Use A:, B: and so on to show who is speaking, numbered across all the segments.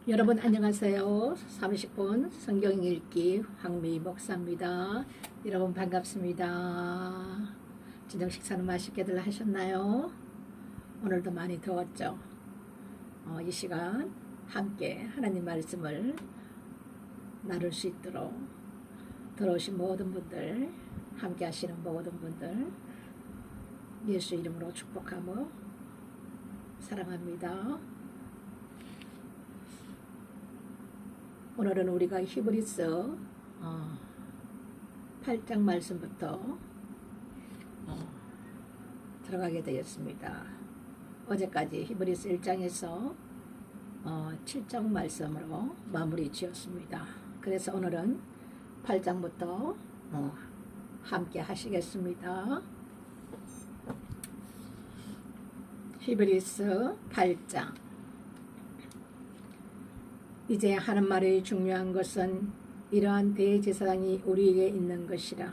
A: 여러분 안녕하세요. 30분 성경 읽기 황미 목사입니다. 여러분 반갑습니다. 저녁 식사는 맛있게들 하셨나요? 오늘도 많이 더웠죠. 이 시간 함께 하나님 말씀을 나눌 수 있도록 들어오신 모든 분들, 함께 하시는 모든 분들 예수 이름으로 축복하며 사랑합니다. 오늘은 우리가 히브리서 8장 말씀부터 들어가게 되었습니다. 어제까지 히브리서 1장에서 7장 말씀으로 마무리 지었습니다. 그래서 오늘은 8장부터 함께 하시겠습니다. 히브리서 8장. 이제 하는 말의 중요한 것은 이러한 대제사장이 우리에게 있는 것이라.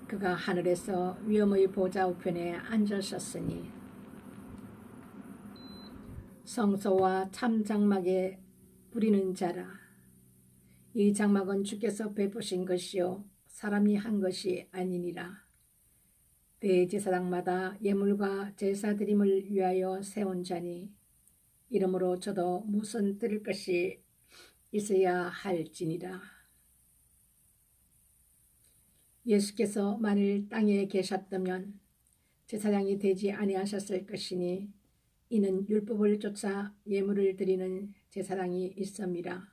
A: 그가 하늘에서 위엄의 보좌 우편에 앉으셨으니 성소와 참 장막에 부리는 자라. 이 장막은 주께서 베푸신 것이요 사람이 한 것이 아니니라. 대제사장마다 예물과 제사드림을 위하여 세운 자니 이러므로 저도 무슨 드릴 것이 있어야 할지니라. 예수께서 만일 땅에 계셨다면 제사장이 되지 아니하셨을 것이니 이는 율법을 쫓아 예물을 드리는 제사장이 있음이라.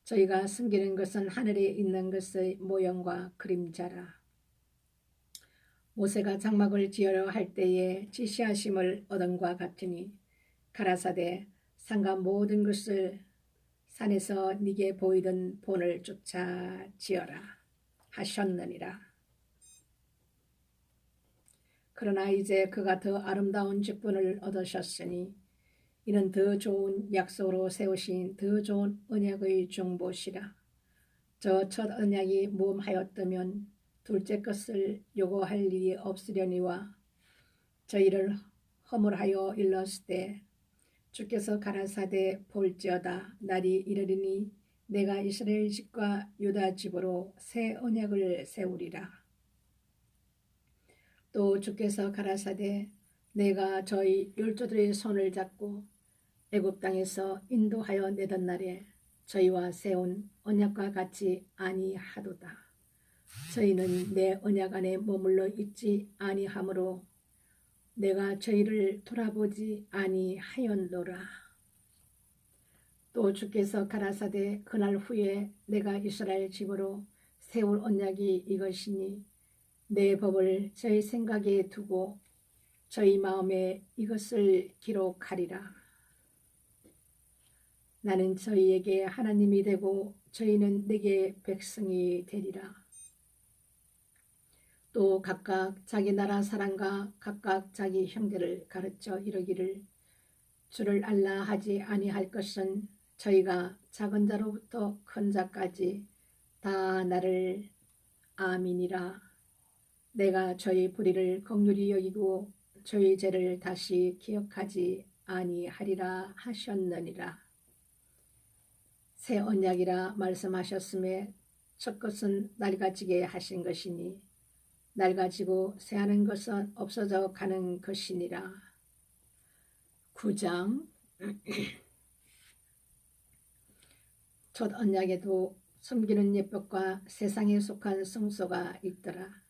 A: 저희가 숨기는 것은 하늘에 있는 것의 모형과 그림자라. 모세가 장막을 지으려 할 때에 지시하심을 얻은과 같으니 가라사대 산과 모든 것을 산에서 네게 보이던 본을 쫓아 지어라 하셨느니라. 그러나 이제 그가 더 아름다운 직분을 얻으셨으니 이는 더 좋은 약속으로 세우신 더 좋은 언약의 중보시라. 저 첫 언약이 무험하였다면 둘째 것을 요구할 일이 없으려니와 저희를 허물하여 일렀을 때 주께서 가라사대 볼지어다 날이 이르리니 내가 이스라엘 집과 유다 집으로 새 언약을 세우리라. 또 주께서 가라사대 내가 저희 율조들의 손을 잡고 애굽 땅에서 인도하여 내던 날에 저희와 세운 언약과 같이 아니하도다. 저희는 내 언약 안에 머물러 있지 아니하므로 내가 저희를 돌아보지 아니하였노라. 또 주께서 가라사대 그날 후에 내가 이스라엘 집으로 세울 언약이 이것이니 내 법을 저희 생각에 두고 저희 마음에 이것을 기록하리라. 나는 저희에게 하나님이 되고 저희는 내게 백성이 되리라. 또 각각 자기 나라 사람과 각각 자기 형제를 가르쳐 이르기를 주를 알라 하지 아니할 것은 저희가 작은 자로부터 큰 자까지 다 나를 아미니라. 내가 저희 불의를 긍휼히 여기고 저희 죄를 다시 기억하지 아니하리라 하셨느니라. 새 언약이라 말씀하셨음에 첫 것은 낡아지게 하신 것이니 낡아지고 새하는 것은 없어져 가는 것이니라. 9장. 첫 언약에도 섬기는 예법과 세상에 속한 성소가 있더라.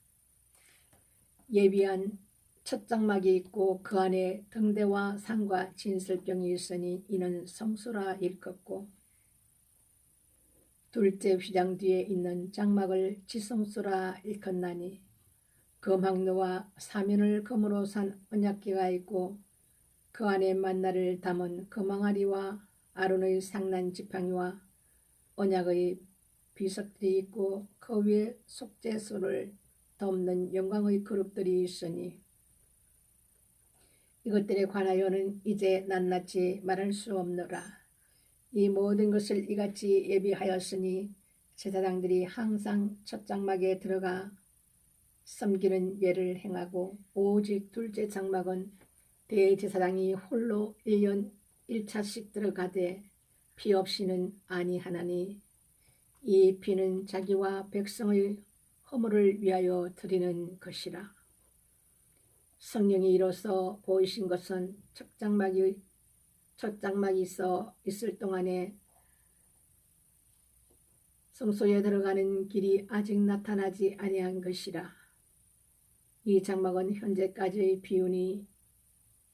A: 예비한 첫 장막이 있고 그 안에 등대와 상과 진설병이 있으니 이는 성소라 일컫고 둘째 휘장 뒤에 있는 장막을 지성소라 일컫나니 금항로와 사면을 금으로 산 언약궤가 있고 그 안에 만나를 담은 금항아리와 아론의 상난 지팡이와 언약의 비석들이 있고 그 위에 속죄소를 덮는 영광의 그룹들이 있으니 이것들에 관하여는 이제 낱낱이 말할 수 없노라. 이 모든 것을 이같이 예비하였으니 제사장들이 항상 첫 장막에 들어가 섬기는 예를 행하고 오직 둘째 장막은 대제사장이 홀로 1년 1차씩 들어가되 피 없이는 아니하나니 이 피는 자기와 백성의 허물을 위하여 드리는 것이라. 성령이 이로써 보이신 것은 첫 장막이 있을 동안에 성소에 들어가는 길이 아직 나타나지 아니한 것이라. 이 장막은 현재까지의 비유니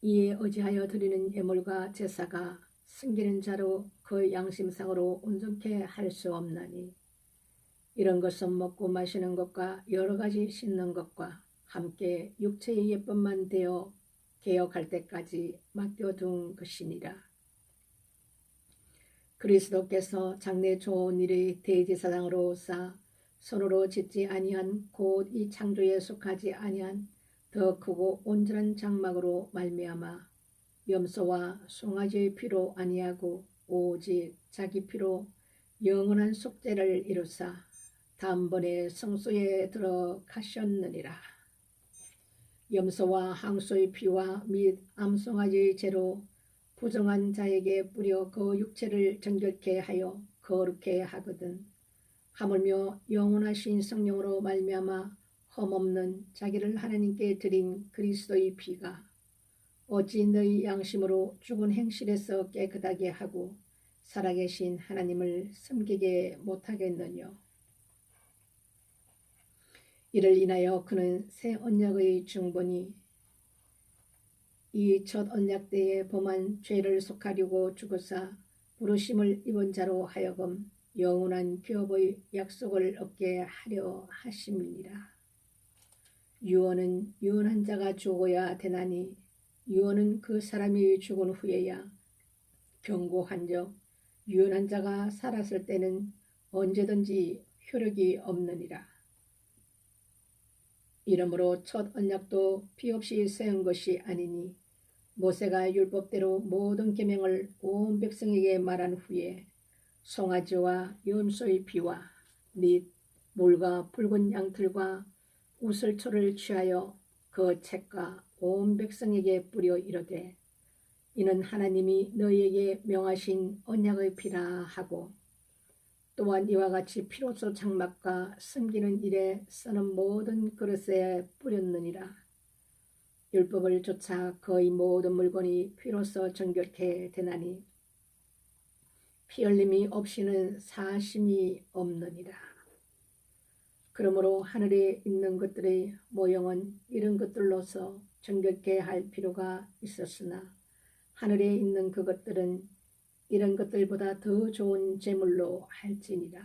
A: 이에 의지하여 드리는 예물과 제사가 숨기는 자로 그 양심상으로 온전케 할 수 없나니 이런 것은 먹고 마시는 것과 여러 가지 씻는 것과 함께 육체의 예법만 되어 개혁할 때까지 맡겨둔 것이니라. 그리스도께서 장래 좋은 일의 대제사장으로 오사 손으로 짓지 아니한 곧 이 창조에 속하지 아니한 더 크고 온전한 장막으로 말미암아 염소와 송아지의 피로 아니하고 오직 자기 피로 영원한 속죄를 이루사 단번에 성소에 들어가셨느니라. 염소와 항소의 피와 및 암송아지의 죄로 부정한 자에게 뿌려 그 육체를 정결케 하여 거룩케 하거든. 하물며 영원하신 성령으로 말미암아 험없는 자기를 하나님께 드린 그리스도의 피가 어찌 너희 양심으로 죽은 행실에서 깨끗하게 하고 살아계신 하나님을 섬기게 못하겠느냐. 이를 인하여 그는 새 언약의 중본이 이 첫 언약 때에 범한 죄를 속하려고 죽으사 부르심을 입은 자로 하여금 영원한 기업의 약속을 얻게 하려 하심이니라. 유언은 유언한 자가 죽어야 되나니 유언은 그 사람이 죽은 후에야 경고한즉 유언한 자가 살았을 때는 언제든지 효력이 없느니라. 이러므로 첫 언약도 피 없이 세운 것이 아니니 모세가 율법대로 모든 계명을 온 백성에게 말한 후에 송아지와 염소의 피와 및 물과 붉은 양털과 우슬초를 취하여 그 책과 온 백성에게 뿌려 이르되 이는 하나님이 너희에게 명하신 언약의 피라 하고 또한 이와 같이 피로써 장막과 섬기는 일에 쓰는 모든 그릇에 뿌렸느니라. 율법을 쫓아 거의 모든 물건이 피로써 정결케 되나니 피 흘림이 없이는 사심이 없느니라. 그러므로 하늘에 있는 것들의 모형은 이런 것들로서 정결케 할 필요가 있었으나 하늘에 있는 그것들은 이런 것들보다 더 좋은 제물로 할지니라.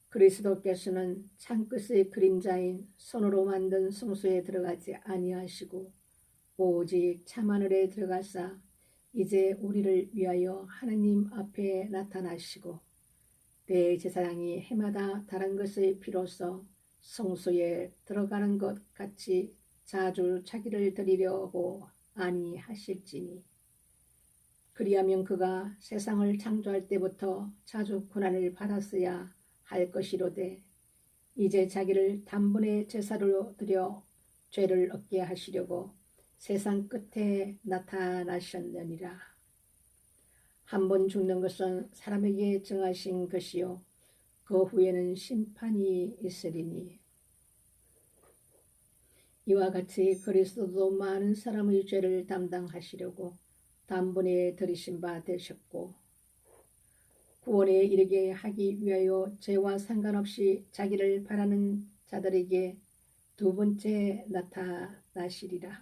A: 그리스도께서는 창끝의 그림자인 손으로 만든 성소에 들어가지 아니하시고 오직 참하늘에 들어가사 이제 우리를 위하여 하느님 앞에 나타나시고 대제사장이 해마다 다른 것의 피로써 성소에 들어가는 것 같이 자주 자기를 드리려고 아니하실지니 그리하면 그가 세상을 창조할 때부터 자주 고난을 받았어야 할 것이로되 이제 자기를 단번에 제사로 드려 죄를 얻게 하시려고 세상 끝에 나타나셨느니라. 한 번 죽는 것은 사람에게 정하신 것이요 그 후에는 심판이 있으리니 이와 같이 그리스도도 많은 사람의 죄를 담당하시려고 단번에 들이신 바 되셨고 구원에 이르게 하기 위하여 죄와 상관없이 자기를 바라는 자들에게 두 번째 나타나시리라.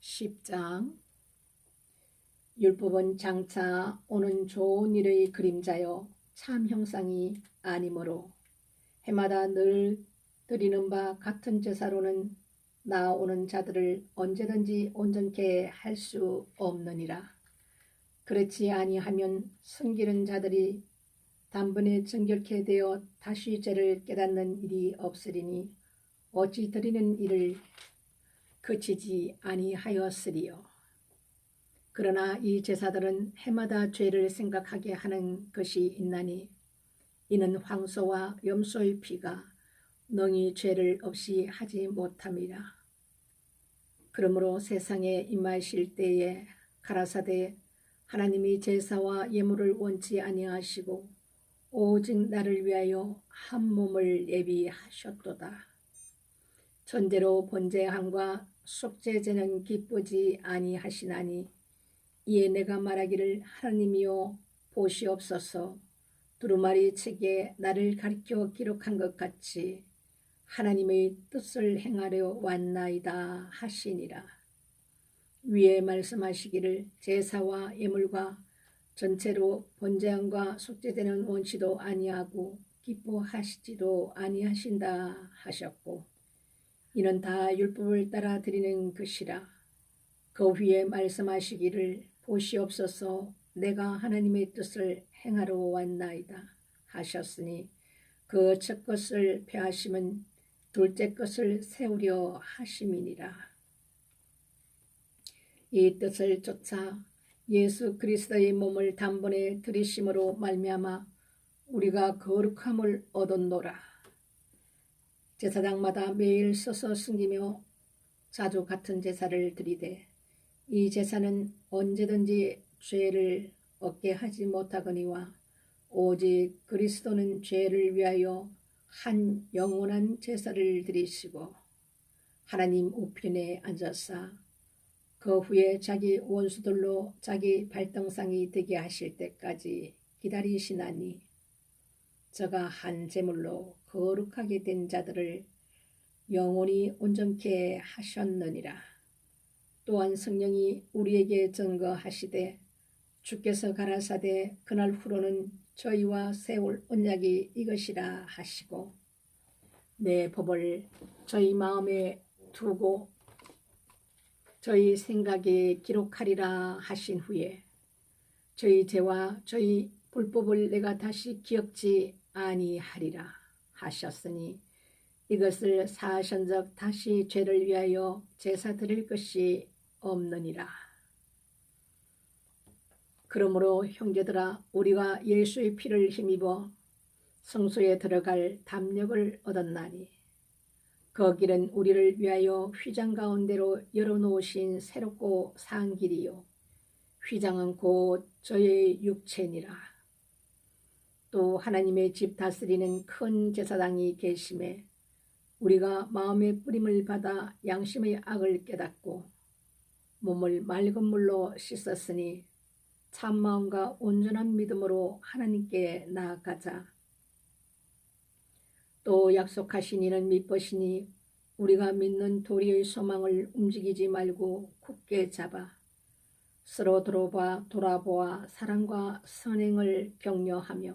A: 10장 율법은 장차 오는 좋은 일의 그림자요 참 형상이 아니므로 해마다 늘 드리는 바 같은 제사로는 나오는 자들을 언제든지 온전케 할 수 없느니라. 그렇지 아니하면 섬기는 자들이 단번에 정결케 되어 다시 죄를 깨닫는 일이 없으리니 어찌 드리는 일을 그치지 아니하였으리요. 그러나 이 제사들은 해마다 죄를 생각하게 하는 것이 있나니 이는 황소와 염소의 피가 능히 죄를 없이 하지 못함이라. 그러므로 세상에 임하실 때에 가라사대 하나님이 제사와 예물을 원치 아니하시고 오직 나를 위하여 한 몸을 예비하셨도다. 전제로 번제함과 속죄제는 기쁘지 아니하시나니 이에 내가 말하기를 하나님이여 보시옵소서. 두루마리 책에 나를 가리켜 기록한 것 같이 하나님의 뜻을 행하려 왔나이다 하시니라. 위에 말씀하시기를 제사와 예물과 전체로 번제함과 속죄되는 원치도 아니하고 기뻐하시지도 아니하신다 하셨고 이는 다 율법을 따라 드리는 것이라. 그 위에 말씀하시기를 보시옵소서 내가 하나님의 뜻을 행하러 왔나이다 하셨으니 그 첫 것을 폐하심은 둘째 것을 세우려 하심이니라. 이 뜻을 쫓아 예수 그리스도의 몸을 단번에 들이심으로 말미암아 우리가 거룩함을 얻었노라. 제사장마다 매일 서서 숨기며 자주 같은 제사를 드리되 이 제사는 언제든지 죄를 얻게 하지 못하거니와 오직 그리스도는 죄를 위하여 한 영원한 제사를 드리시고 하나님 우편에 앉아사 그 후에 자기 원수들로 자기 발등상이 되게 하실 때까지 기다리시나니 저가 한 제물로 거룩하게 된 자들을 영원히 온전케 하셨느니라. 또한 성령이 우리에게 증거하시되 주께서 가라사대 그날 후로는 저희와 세울 언약이 이것이라 하시고 내 법을 저희 마음에 두고 저희 생각에 기록하리라 하신 후에 저희 죄와 저희 불법을 내가 다시 기억지 아니하리라 하셨으니 이것을 사하신즉 다시 죄를 위하여 제사 드릴 것이 없느니라. 그러므로 형제들아 우리가 예수의 피를 힘입어 성소에 들어갈 담력을 얻었나니 그 길은 우리를 위하여 휘장 가운데로 열어놓으신 새롭고 산 길이요 휘장은 곧 저의 육체니라. 또 하나님의 집 다스리는 큰 제사장이 계심에 우리가 마음의 뿌림을 받아 양심의 악을 깨닫고 몸을 맑은 물로 씻었으니 참마음과 온전한 믿음으로 하나님께 나아가자. 또 약속하신 이는 믿으시니 우리가 믿는 도리의 소망을 움직이지 말고 굳게 잡아 서로 돌아보아 사랑과 선행을 격려하며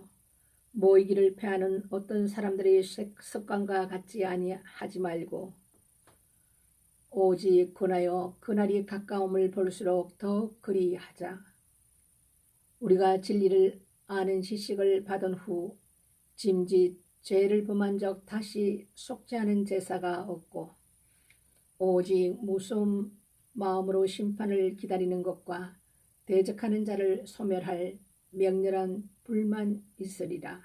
A: 모이기를 패하는 어떤 사람들의 습관과 같지 아니하지 말고 오직 권하여 그날이 가까움을 볼수록 더욱 그리하자. 우리가 진리를 아는 지식을 받은 후 짐짓 죄를 범한 적 다시 속죄하는 제사가 없고 오직 무서운 마음으로 심판을 기다리는 것과 대적하는 자를 소멸할 명렬한 불만 있으리라.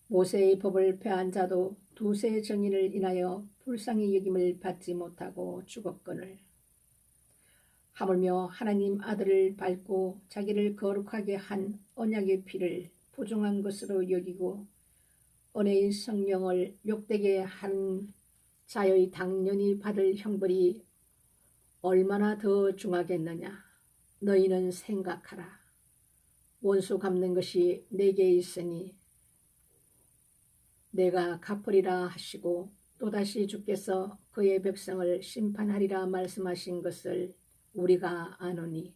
A: 모세의 법을 폐한 자도 두세 정인을 인하여 불쌍히 여김을 받지 못하고 죽었거늘 하물며 하나님 아들을 밟고 자기를 거룩하게 한 언약의 피를 부정한 것으로 여기고 은혜의 성령을 욕되게 한 자의 당연히 받을 형벌이 얼마나 더 중하겠느냐. 너희는 생각하라. 원수 갚는 것이 내게 있으니 내가 갚으리라 하시고 또다시 주께서 그의 백성을 심판하리라 말씀하신 것을 우리가 아노니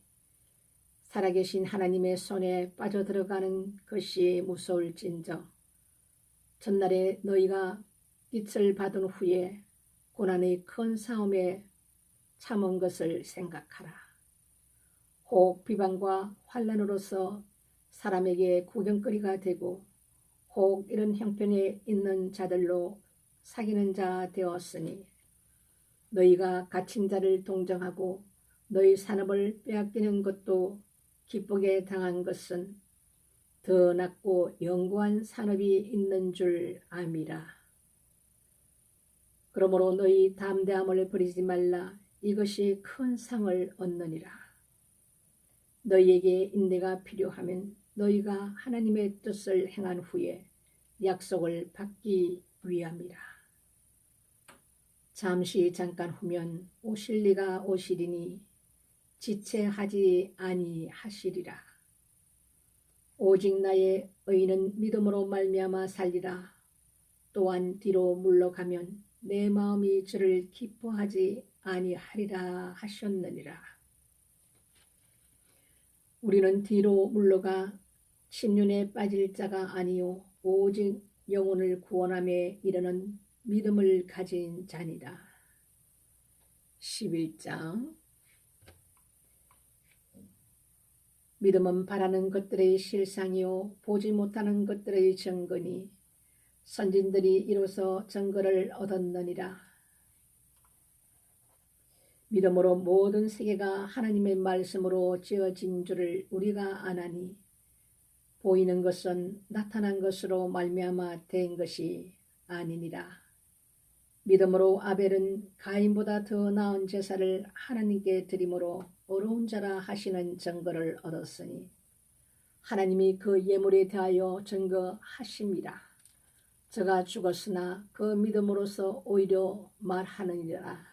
A: 살아계신 하나님의 손에 빠져들어가는 것이 무서울진저 전날에 너희가 빛을 받은 후에 고난의 큰 싸움에 참은 것을 생각하라. 혹 비방과 환난으로서 사람에게 구경거리가 되고 혹 이런 형편에 있는 자들로 사귀는 자 되었으니 너희가 갇힌 자를 동정하고 너희 산업을 빼앗기는 것도 기쁘게 당한 것은 더 낫고 영구한 산업이 있는 줄 암이라. 그러므로 너희 담대함을 버리지 말라. 이것이 큰 상을 얻느니라. 너희에게 인내가 필요하면 너희가 하나님의 뜻을 행한 후에 약속을 받기 위함이라. 잠시 잠깐 후면 오실 이가 오시리니 지체하지 아니하시리라. 오직 나의 의인은 믿음으로 말미암아 살리라. 또한 뒤로 물러가면 내 마음이 저를 기뻐하지 아니하리라 하셨느니라. 우리는 뒤로 물러가 침륜에 빠질 자가 아니요 오직 영혼을 구원함에 이르는 믿음을 가진 자니라. 11장. 믿음은 바라는 것들의 실상이요 보지 못하는 것들의 증거니 선진들이 이로써 증거를 얻었느니라. 믿음으로 모든 세계가 하나님의 말씀으로 지어진 줄을 우리가 아나니 보이는 것은 나타난 것으로 말미암아 된 것이 아니니라. 믿음으로 아벨은 가인보다 더 나은 제사를 하나님께 드림으로 어려운 자라 하시는 증거를 얻었으니 하나님이 그 예물에 대하여 증거하심이라. 저가 죽었으나 그 믿음으로서 오히려 말하느니라.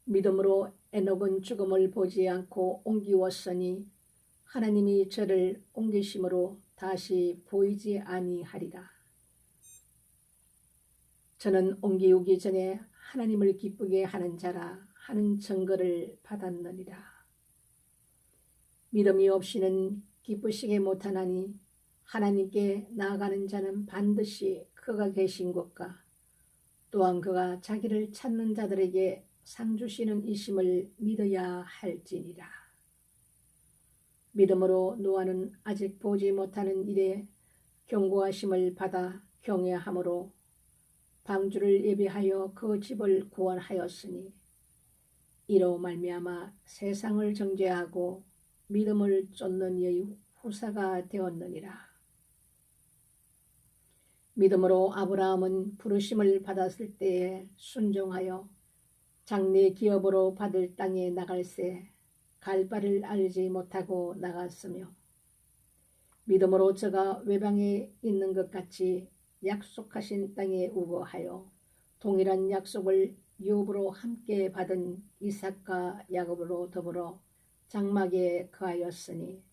A: 믿음으로 에녹은 죽음을 보지 않고 옮기웠으니 하나님이 저를 옮기심으로 다시 보이지 아니하리라. 저는 옮기우기 전에 하나님을 기쁘게 하는 자라 하는 증거를 받았느니라. 믿음이 없이는 기쁘시게 못하나니 하나님께 나아가는 자는 반드시 그가 계신 곳과 또한 그가 자기를 찾는 자들에게 상 주시는 이심을 믿어야 할지니라. 믿음으로 노아는 아직 보지 못하는 일에 경고하심을 받아 경외함으로 방주를 예비하여 그 집을 구원하였으니 이로 말미암아 세상을 정죄하고 믿음을 쫓는 이의 후사가 되었느니라. 믿음으로 아브라함은 부르심을 받았을 때에 순종하여 장래 기업으로 받을 땅에 나갈새 갈 바를 알지 못하고 나갔으며 믿음으로 저가 외방에 있는 것 같이 약속하신 땅에 우거하여 동일한 약속을 유업으로 함께 받은 이삭과 야곱으로 더불어 장막에 거하였으니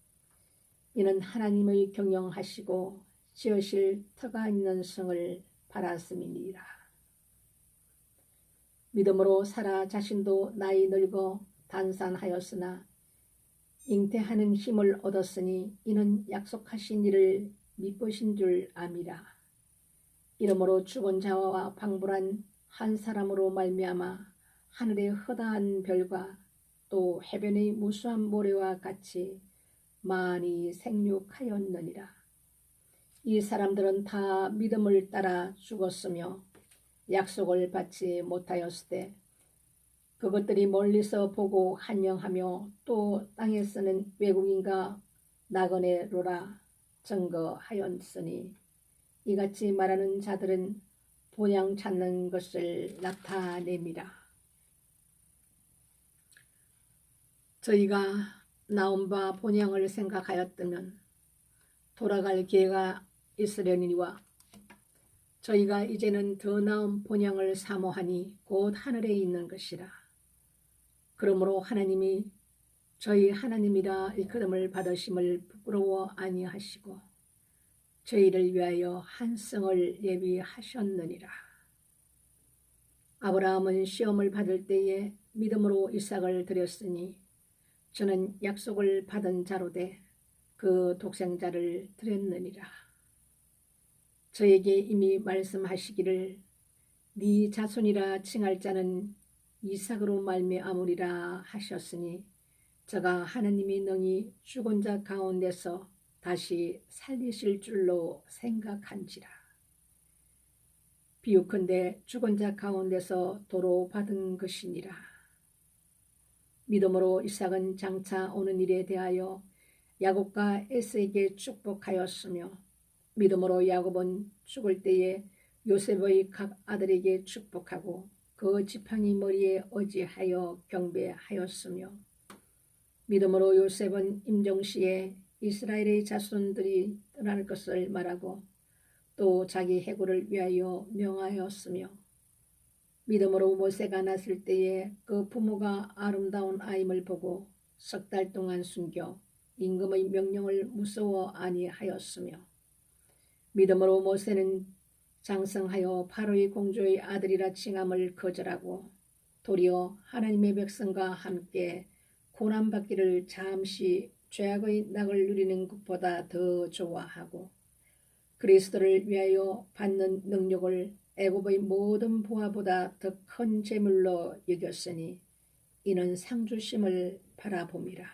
A: 이는 하나님의 경영하시고 지으실 터가 있는 성을 바랐음이니라. 믿음으로 사라 자신도 나이 늙어 단산하였으나 잉태하는 힘을 얻었으니 이는 약속하신 이를 미쁘신 줄 암이라. 이러므로 죽은 자와 방불한 한 사람으로 말미암아 하늘의 허다한 별과 또 해변의 무수한 모래와 같이 많이 생육하였느니라. 이 사람들은 다 믿음을 따라 죽었으며 약속을 받지 못하였을 때 그것들이 멀리서 보고 한영하며 또 땅에서는 외국인과 나그네로라 증거하였으니 이같이 말하는 자들은 본향 찾는 것을 나타냅니다. 저희가 나온 바 본향을 생각하였다면 돌아갈 기회가 있으려니와 저희가 이제는 더 나은 본향을 사모하니 곧 하늘에 있는 것이라. 그러므로 하나님이 저희 하나님이라 일컬음을 받으심을 부끄러워 아니하시고 저희를 위하여 한 성을 예비하셨느니라. 아브라함은 시험을 받을 때에 믿음으로 이삭을 드렸으니 저는 약속을 받은 자로되 그 독생자를 드렸느니라. 저에게 이미 말씀하시기를 네 자손이라 칭할 자는 이삭으로 말미암으리라 하셨으니 저가 하나님이 능히 죽은 자 가운데서 다시 살리실 줄로 생각한지라. 비유컨대 죽은 자 가운데서 도로 받은 것이니라. 믿음으로 이삭은 장차 오는 일에 대하여 야곱과 에서에게 축복하였으며 믿음으로 야곱은 죽을 때에 요셉의 각 아들에게 축복하고 그 지팡이 머리에 의지하여 경배하였으며 믿음으로 요셉은 임종시에 이스라엘의 자손들이 떠날 것을 말하고 또 자기 해고를 위하여 명하였으며 믿음으로 모세가 났을 때에 그 부모가 아름다운 아임을 보고 석 달 동안 숨겨 임금의 명령을 무서워 아니하였으며 믿음으로 모세는 장성하여 바로의 공주의 아들이라 칭함을 거절하고 도리어 하나님의 백성과 함께 고난받기를 잠시 죄악의 낙을 누리는 것보다 더 좋아하고 그리스도를 위하여 받는 능력을 애굽의 모든 부하보다 더 큰 재물로 여겼으니 이는 상주심을 바라봄이라.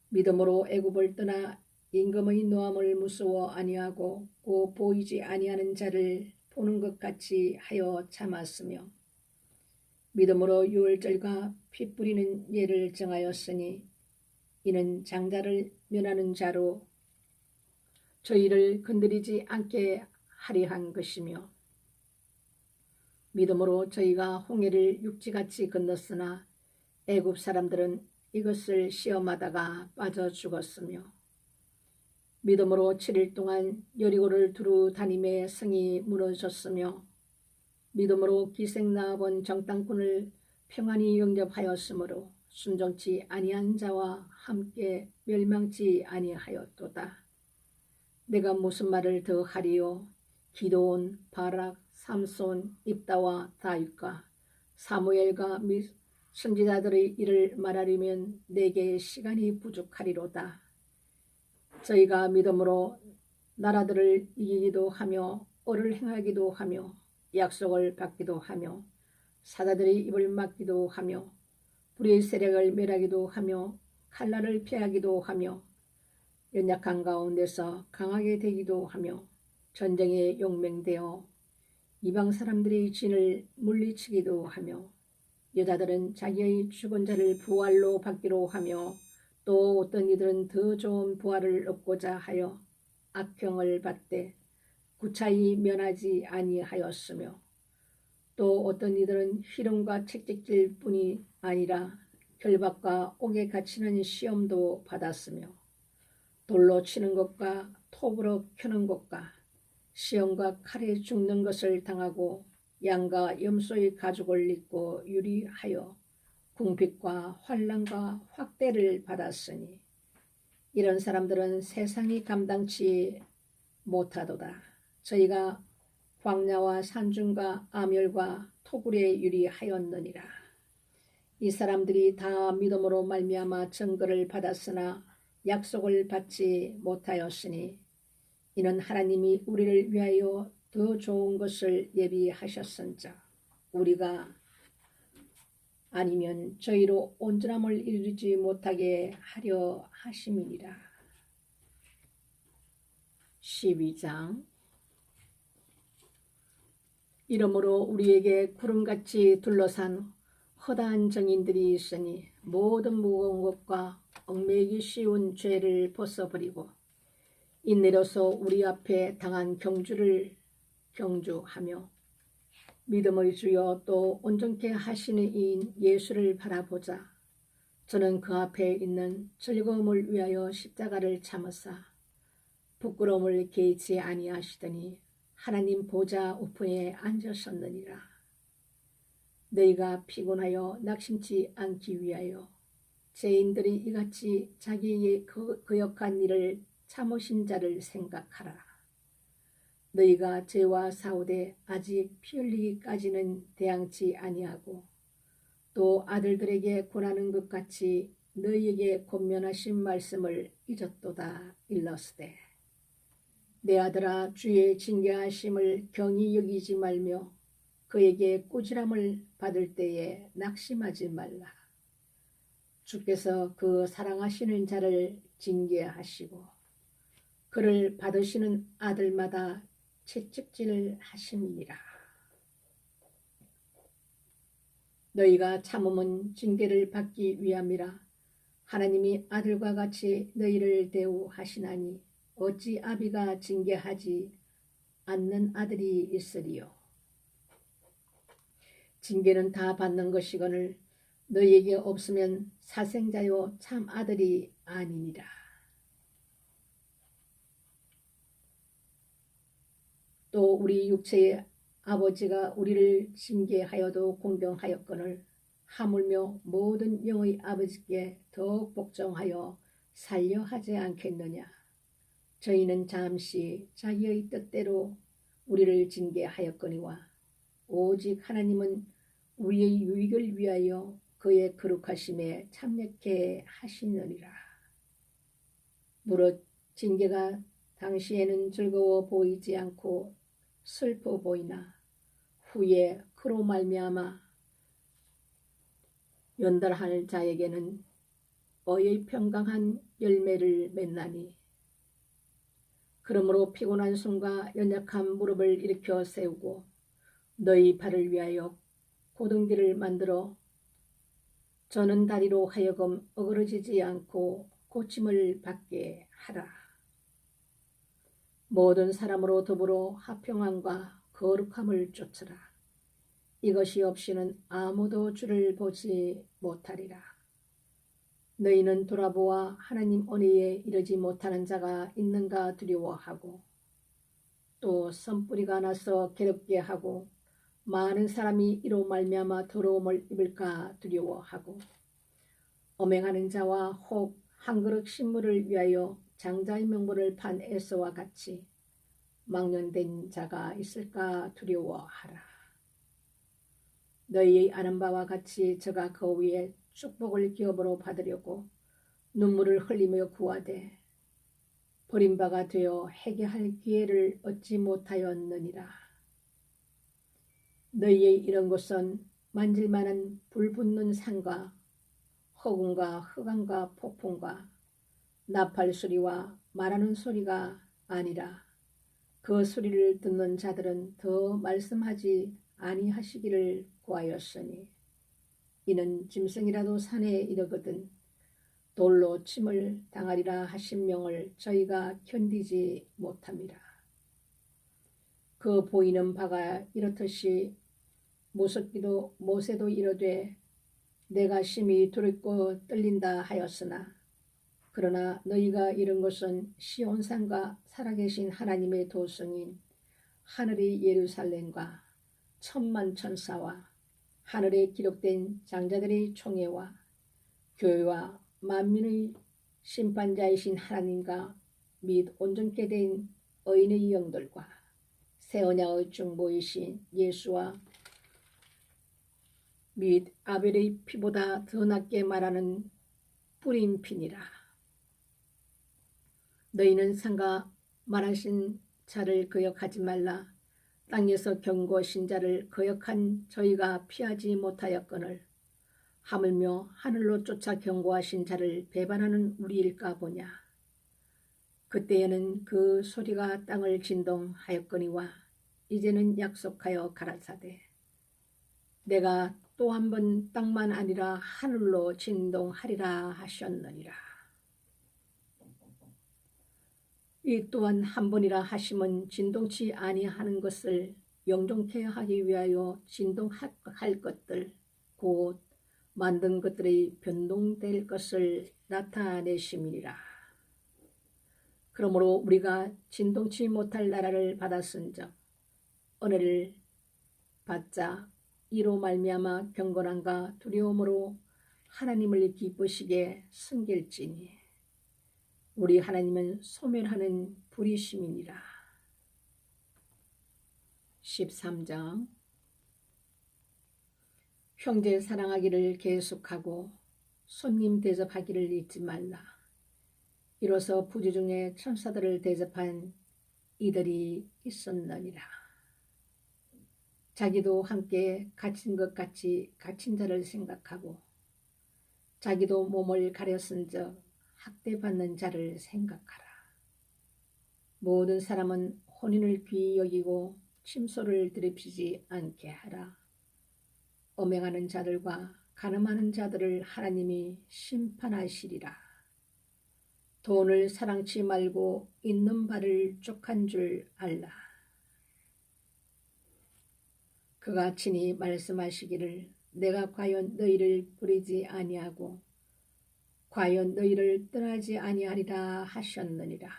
A: 믿음으로 애굽을 떠나 임금의 노함을 무서워 아니하고 곧 보이지 아니하는 자를 보는 것 같이 하여 참았으며 믿음으로 유월절과 피 뿌리는 예를 정하였으니 이는 장자를 면하는 자로 저희를 건드리지 않게 하려 한 것이며 믿음으로 저희가 홍해를 육지같이 건넜으나 애굽 사람들은 이것을 시험하다가 빠져 죽었으며 믿음으로 7일 동안 여리고를 두루 다님에 성이 무너졌으며 믿음으로 기생나아본 정탐꾼을 평안히 영접하였으므로 순종치 아니한 자와 함께 멸망치 아니하였도다. 내가 무슨 말을 더 하리요? 기드온, 바락, 삼손, 입다와 다윗과 사무엘과 및 선지자들의 일을 말하려면 내게 시간이 부족하리로다. 저희가 믿음으로 나라들을 이기기도 하며 얼을 행하기도 하며 약속을 받기도 하며 사자들의 입을 막기도 하며 불의 세력을 멸하기도 하며 칼날을 피하기도 하며 연약한 가운데서 강하게 되기도 하며 전쟁에 용맹되어 이방 사람들의 진을 물리치기도 하며 여자들은 자기의 죽은 자를 부활로 받기로 하며 또 어떤 이들은 더 좋은 부활을 얻고자 하여 악평을 받되 구차히 면하지 아니하였으며 또 어떤 이들은 희롱과 채찍질 뿐이 아니라 결박과 옥에 갇히는 시험도 받았으며 돌로 치는 것과 톱으로 켜는 것과 시험과 칼에 죽는 것을 당하고 양과 염소의 가죽을 입고 유리하여 궁핍과 환난과 확대를 받았으니 이런 사람들은 세상이 감당치 못하도다. 저희가 광야와 산중과 암열과 토굴에 유리하였느니라. 이 사람들이 다 믿음으로 말미암아 증거를 받았으나 약속을 받지 못하였으니 이는 하나님이 우리를 위하여 더 좋은 것을 예비하셨은즉 우리가 아니면 저희로 온전함을 이루지 못하게 하려 하심이니라. 12장 이러므로 우리에게 구름같이 둘러싼 허다한 정인들이 있으니 모든 무거운 것과 얽매이기 쉬운 죄를 벗어버리고 인내로서 우리 앞에 당한 경주를 경주하며 믿음의 주여 또 온전케 하시는 이인 예수를 바라보자. 저는 그 앞에 있는 즐거움을 위하여 십자가를 참으사 부끄러움을 개의치 아니하시더니 하나님 보좌 우편에 앉으셨느니라. 너희가 피곤하여 낙심치 않기 위하여 죄인들이 이같이 자기의 거역한 일을 참으신 자를 생각하라. 너희가 죄와 싸우되 아직 피 흘리기까지는 대항치 아니하고 또 아들들에게 권하는 것 같이 너희에게 권면하신 말씀을 잊었도다. 일러스되 내 아들아 주의 징계하심을 경히 여기지 말며 그에게 꾸지람을 받을 때에 낙심하지 말라. 주께서 그 사랑하시는 자를 징계하시고 그를 받으시는 아들마다 채찍질 하심이니라. 너희가 참음은 징계를 받기 위함이라. 하나님이 아들과 같이 너희를 대우하시나니 어찌 아비가 징계하지 않는 아들이 있으리요. 징계는 다 받는 것이거늘 너희에게 없으면 사생자요 참 아들이 아니니라. 또 우리 육체의 아버지가 우리를 징계하여도 공경하였거늘 하물며 모든 영의 아버지께 더욱 복종하여 살려 하지 않겠느냐. 저희는 잠시 자기의 뜻대로 우리를 징계하였거니와 오직 하나님은 우리의 유익을 위하여 그의 거룩하심에 참여케 하시느니라. 무릇 징계가 당시에는 즐거워 보이지 않고 슬퍼 보이나 후에 그로 말미암아 연달할 자에게는 의의 평강한 열매를 맺나니 그러므로 피곤한 손과 연약한 무릎을 일으켜 세우고 너희 발을 위하여 고등기를 만들어 저는 다리로 하여금 어그러지지 않고 고침을 받게 하라. 모든 사람으로 더불어 화평함과 거룩함을 쫓으라. 이것이 없이는 아무도 주를 보지 못하리라. 너희는 돌아보아 하나님 은혜에 이르지 못하는 자가 있는가 두려워하고 또 선뿌리가 나서 괴롭게 하고 많은 사람이 이로 말미암아 더러움을 입을까 두려워하고 엄행하는 자와 혹 한 그릇 식물을 위하여 장자의 명분을 판 에서와 같이 망령된 자가 있을까 두려워하라. 너희의 아는 바와 같이 저가 그 위에 축복을 기업으로 받으려고 눈물을 흘리며 구하되 버림바가 되어 회개할 기회를 얻지 못하였느니라. 너희의 이런 곳은 만질만한 불붙는 산과 허공과 흑암과 폭풍과 나팔 소리와 말하는 소리가 아니라 그 소리를 듣는 자들은 더 말씀하지 아니하시기를 구하였으니 이는 짐승이라도 산에 이르거든 돌로 침을 당하리라 하신 명을 저희가 견디지 못함이라. 그 보이는 바가 이렇듯이 모세도 이르되 내가 심히 두렵고 떨린다 하였으나 그러나 너희가 이른 것은 시온산과 살아계신 하나님의 도성인 하늘의 예루살렘과 천만 천사와 하늘에 기록된 장자들의 총회와 교회와 만민의 심판자이신 하나님과 및 온전케 된 의인의 영들과 새 언약의 중보이신 예수와 및 아벨의 피보다 더 낫게 말하는 뿌린 피니라. 너희는 상가 말하신 자를 거역하지 말라. 땅에서 경고하신 자를 거역한 저희가 피하지 못하였거늘 하물며 하늘로 쫓아 경고하신 자를 배반하는 우리일까 보냐. 그때에는 그 소리가 땅을 진동하였거니와 이제는 약속하여 가라사대 내가 또 한 번 땅만 아니라 하늘로 진동하리라 하셨느니라. 이 또한 한 번이라 하심은 진동치 아니하는 것을 영종케 하기 위하여 진동할 것들 곧 만든 것들이 변동될 것을 나타내심이니라. 그러므로 우리가 진동치 못할 나라를 받았은즉 은혜를 받자 이로 말미암아 경건함과 두려움으로 하나님을 기쁘시게 섬길지니 우리 하나님은 소멸하는 불이심이니라. 13장 형제 사랑하기를 계속하고 손님 대접하기를 잊지 말라. 이로써 부지 중에 천사들을 대접한 이들이 있었느니라. 자기도 함께 갇힌 것 같이 갇힌 자를 생각하고 자기도 몸을 가렸은즉 학대받는 자를 생각하라. 모든 사람은 혼인을 귀히 여기고 침소를 드립히지 않게 하라. 엄행하는 자들과 간음하는 자들을 하나님이 심판하시리라. 돈을 사랑치 말고 있는 바를 족한 줄 알라. 그가 친히 말씀하시기를 내가 과연 너희를 버리지 아니하고 과연 너희를 떠나지 아니하리라 하셨느니라.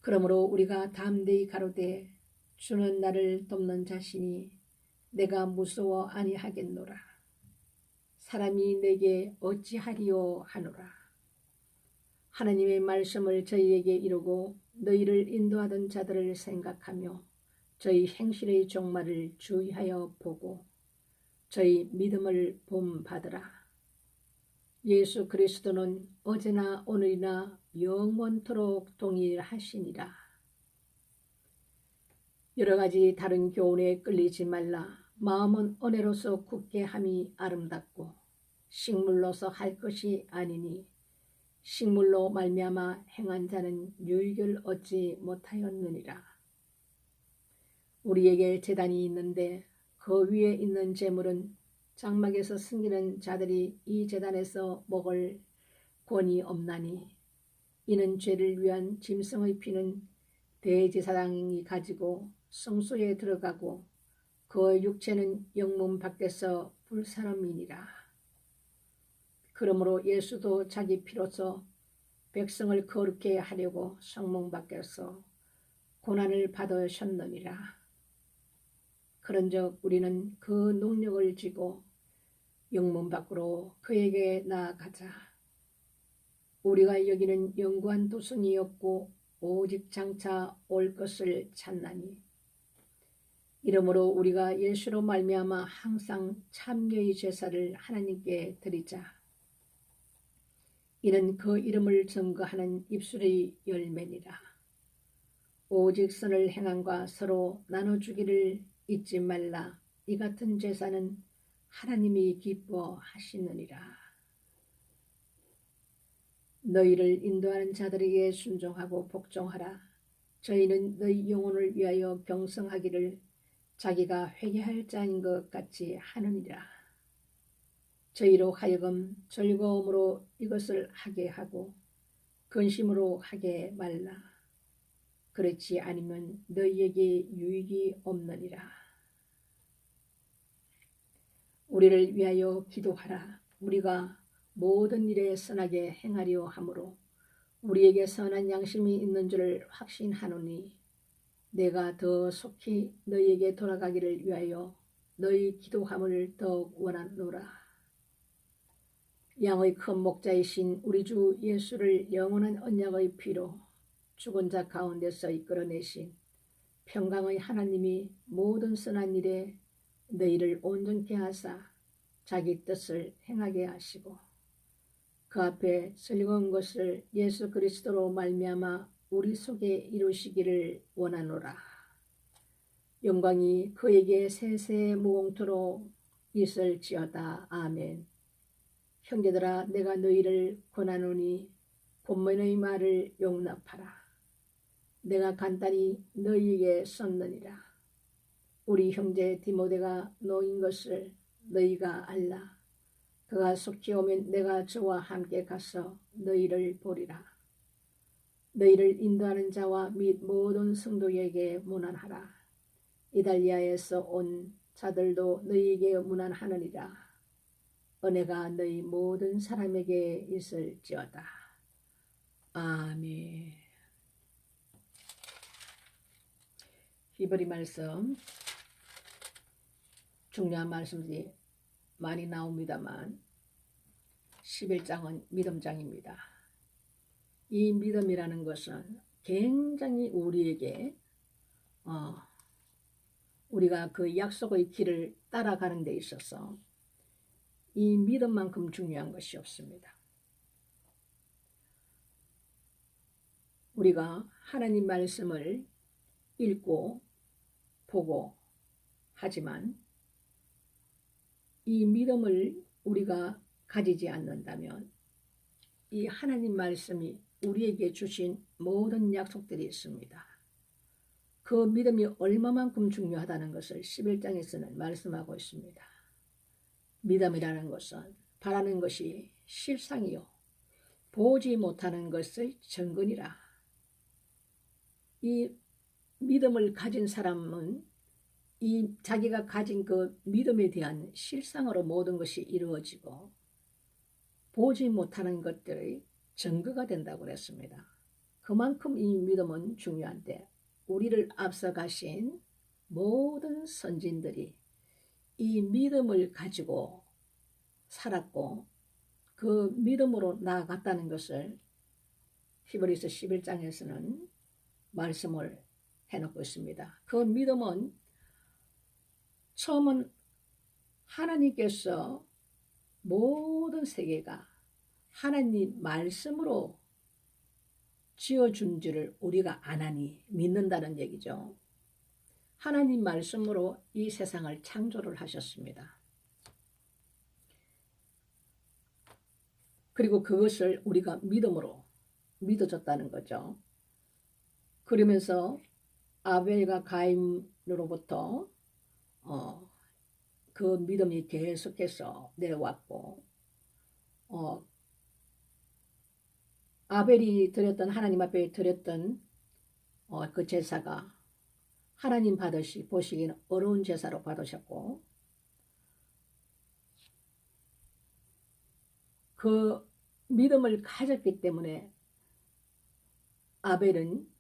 A: 그러므로 우리가 담대히 가로되 주는 나를 돕는 자시니 내가 무서워 아니하겠노라. 사람이 내게 어찌하리요 하노라. 하나님의 말씀을 저희에게 이루고 너희를 인도하던 자들을 생각하며 저희 행실의 종말을 주의하여 보고 저희 믿음을 본받으라. 예수 그리스도는 어제나 오늘이나 영원토록 동일하시니라. 여러 가지 다른 교훈에 끌리지 말라. 마음은 은혜로서 굳게 함이 아름답고 식물로서 할 것이 아니니 식물로 말미암아 행한 자는 유익을 얻지 못하였느니라. 우리에게 제단이 있는데 그 위에 있는 제물은 장막에서 숨기는 자들이 이 제단에서 먹을 권이 없나니 이는 죄를 위한 짐승의 피는 대제사장이 가지고 성소에 들어가고 그 육체는 영문 밖에서 불사름이니라. 그러므로 예수도 자기 피로서 백성을 거룩게 하려고 성문 밖에서 고난을 받으셨느니라. 그런즉 우리는 그 능력을 쥐고 영문 밖으로 그에게 나아가자. 우리가 여기는 영구한 도성이 없고 오직 장차 올 것을 찾나니 이러므로 우리가 예수로 말미암아 항상 참여의 제사를 하나님께 드리자. 이는 그 이름을 증거하는 입술의 열매니라. 오직 선을 행함과 서로 나눠주기를 잊지 말라. 이 같은 제사는 하나님이 기뻐하시느니라. 너희를 인도하는 자들에게 순종하고 복종하라. 저희는 너희 영혼을 위하여 경성하기를 자기가 회개할 자인 것 같이 하느니라. 저희로 하여금 즐거움으로 이것을 하게 하고 근심으로 하게 말라. 그렇지 않으면 너희에게 유익이 없느니라. 우리를 위하여 기도하라. 우리가 모든 일에 선하게 행하려 하므로 우리에게 선한 양심이 있는 줄을 확신하노니 내가 더 속히 너희에게 돌아가기를 위하여 너희 기도함을 더욱 원하노라. 양의 큰 목자이신 우리 주 예수를 영원한 언약의 피로 죽은 자 가운데서 이끌어내신 평강의 하나님이 모든 선한 일에 너희를 온전케 하사 자기 뜻을 행하게 하시고 그 앞에 즐거운 것을 예수 그리스도로 말미암아 우리 속에 이루시기를 원하노라. 영광이 그에게 세세 무궁토록 있을지어다. 아멘. 형제들아, 내가 너희를 권하노니 본문의 말을 용납하라. 내가 간단히 너희에게 썼느니라. 우리 형제 디모데가 노인 것을 너희가 알라. 그가 속히 오면 내가 저와 함께 가서 너희를 보리라. 너희를 인도하는 자와 및 모든 성도에게 문안하라. 이달리아에서 온 자들도 너희에게 문안하느니라. 은혜가 너희 모든 사람에게 있을지어다. 아멘. 히브리 말씀 중요한 말씀들이 많이 나옵니다만 11장은 믿음장입니다. 이 믿음이라는 것은 굉장히 우리에게 우리가 그 약속의 길을 따라가는 데 있어서 이 믿음만큼 중요한 것이 없습니다. 우리가 하나님 말씀을 읽고 보고 하지만 이 믿음을 우리가 가지지 않는다면 이 하나님 말씀이 우리에게 주신 모든 약속들이 있습니다. 그 믿음이 얼마만큼 중요하다는 것을 11장에서는 말씀하고 있습니다. 믿음이라는 것은 바라는 것이 실상이요 보지 못하는 것의 증거니라. 이 믿음을 가진 사람은 이 자기가 가진 그 믿음에 대한 실상으로 모든 것이 이루어지고 보지 못하는 것들의 증거가 된다고 그랬습니다. 그만큼 이 믿음은 중요한데 우리를 앞서 가신 모든 선진들이 이 믿음을 가지고 살았고 그 믿음으로 나아갔다는 것을 히브리서 11장에서는 말씀을 해놓고 있습니다. 그 믿음은 처음은 하나님께서 모든 세계가 하나님 말씀으로 지어준 줄을 우리가 아나니 믿는다는 얘기죠. 하나님 말씀으로 이 세상을 창조를 하셨습니다. 그리고 그것을 우리가 믿음으로 믿어졌다는 거죠. 그러면서 아벨과 가인으로부터 그 믿음이 계속해서 내려왔고 아벨이 드렸던 하나님 앞에 드렸던 그 제사가 하나님 보시기는 어려운 제사로 받으셨고 그 믿음을 가졌기 때문에 아벨은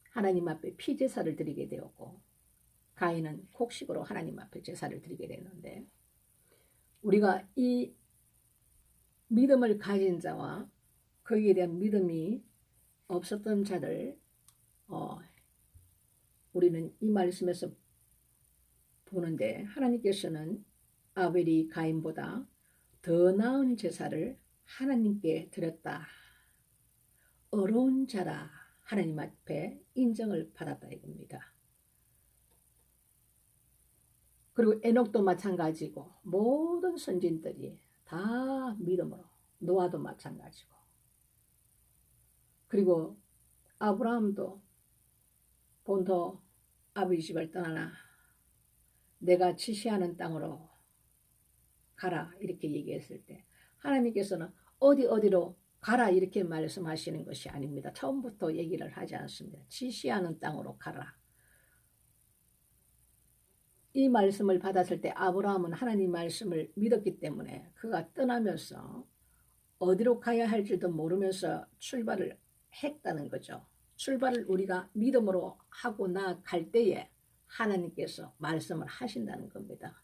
A: 하나님 앞에 피제사를 드리게 되었고 가인은 곡식으로 하나님 앞에 제사를 드리게 되는데 우리가 이 믿음을 가진 자와 거기에 대한 믿음이 없었던 자를 우리는 이 말씀에서 보는데 하나님께서는 아벨이 가인보다 더 나은 제사를 하나님께 드렸다. 어려운 자라 하나님 앞에 인정을 받았다 이겁니다. 그리고 에녹도 마찬가지고 모든 선진들이 다 믿음으로 노아도 마찬가지고 그리고 아브라함도 본토 아버지 집을 떠나나 내가 지시하는 땅으로 가라 이렇게 얘기했을 때 하나님께서는 어디로 가라 이렇게 말씀하시는 것이 아닙니다. 처음부터 얘기를 하지 않습니다. 지시하는 땅으로 가라. 이 말씀을 받았을 때 아브라함은 하나님 말씀을 믿었기 때문에 그가 떠나면서 어디로 가야 할지도 모르면서 출발을 했다는 거죠. 출발을 우리가 믿음으로 하고 나아갈 때에 하나님께서 말씀을 하신다는 겁니다.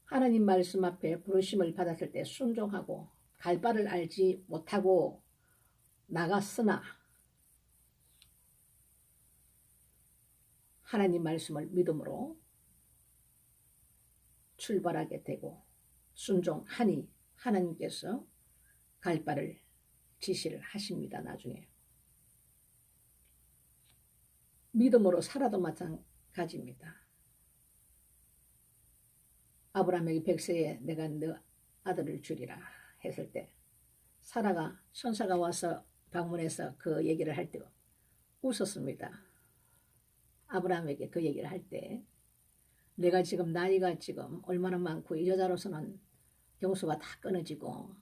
A: 하나님 말씀 앞에 부르심을 받았을 때 순종하고 갈 바를 알지 못하고 나갔으나 하나님 말씀을 믿음으로 출발하게 되고 순종하니 하나님께서 갈 바를 지시를 하십니다. 나중에 믿음으로 살아도 마찬가지입니다. 아브라함에게 100세에 내가 너 아들을 주리라 했을 때 사라가 천사가 와서 방문해서 그 얘기를 할 때 웃었습니다. 아브라함에게 그 얘기를 할 때 내가 지금 나이가 지금 얼마나 많고 이 여자로서는 경수가 다 끊어지고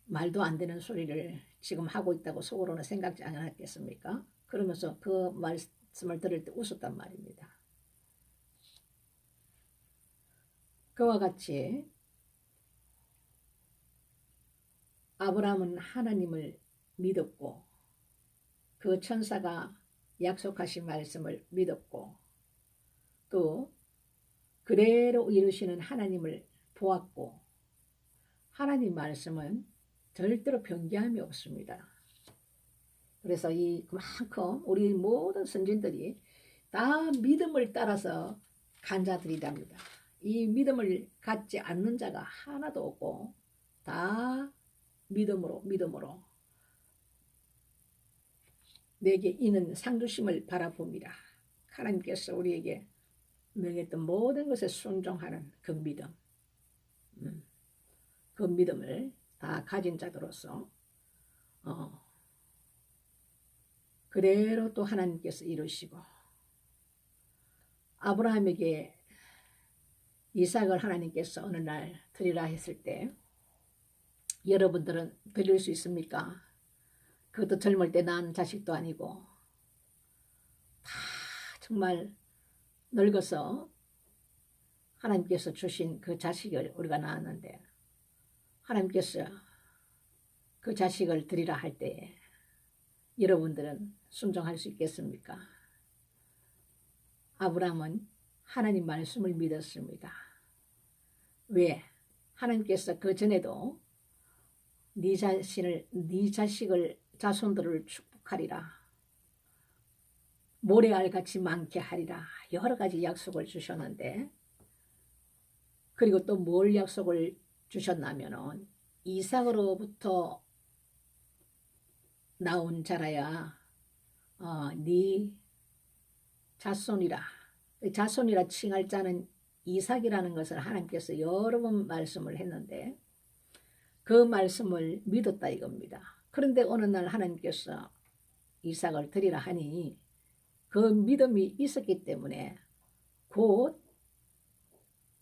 A: 말도 안 되는 소리를 지금 하고 있다고 속으로는 생각지 않았겠습니까? 그러면서 그 말씀을 들을 때 웃었단 말입니다. 그와 같이 아브라함은 하나님을 믿었고 그 천사가 약속하신 말씀을 믿었고 또 그대로 이루시는 하나님을 보았고 하나님 말씀은 절대로 변개함이 없습니다. 그래서 그만큼 우리 모든 선진들이 다 믿음을 따라서 간 자들이랍니다. 이 믿음을 갖지 않는 자가 하나도 없고 다 믿음으로 내게 이는 상주심을 바라봅니다. 하나님께서 우리에게 명했던 모든 것에 순종하는 그 믿음, 그 믿음을 다 가진 자들로서 그대로 또 하나님께서 이루시고 아브라함에게 이삭을 하나님께서 어느 날 드리라 했을 때 여러분들은 드릴 수 있습니까? 그것도 젊을 때 낳은 자식도 아니고 다 정말 늙어서 하나님께서 주신 그 자식을 우리가 낳았는데 하나님께서 그 자식을 드리라 할 때에 여러분들은 순종할 수 있겠습니까? 아브라함은 하나님 말씀을 믿었습니다. 왜? 하나님께서 그 전에도 네 자식을 자손들을 축복하리라. 모래알같이 많게 하리라. 여러 가지 약속을 주셨는데 그리고 또 뭘 약속을 주셨냐면은 이삭으로부터 나온 자라야 네 자손이라. 자손이라 칭할 자는 이삭이라는 것을 하나님께서 여러 번 말씀을 했는데 그 말씀을 믿었다 이겁니다. 그런데 어느 날 하나님께서 이삭을 드리라 하니 그 믿음이 있었기 때문에 곧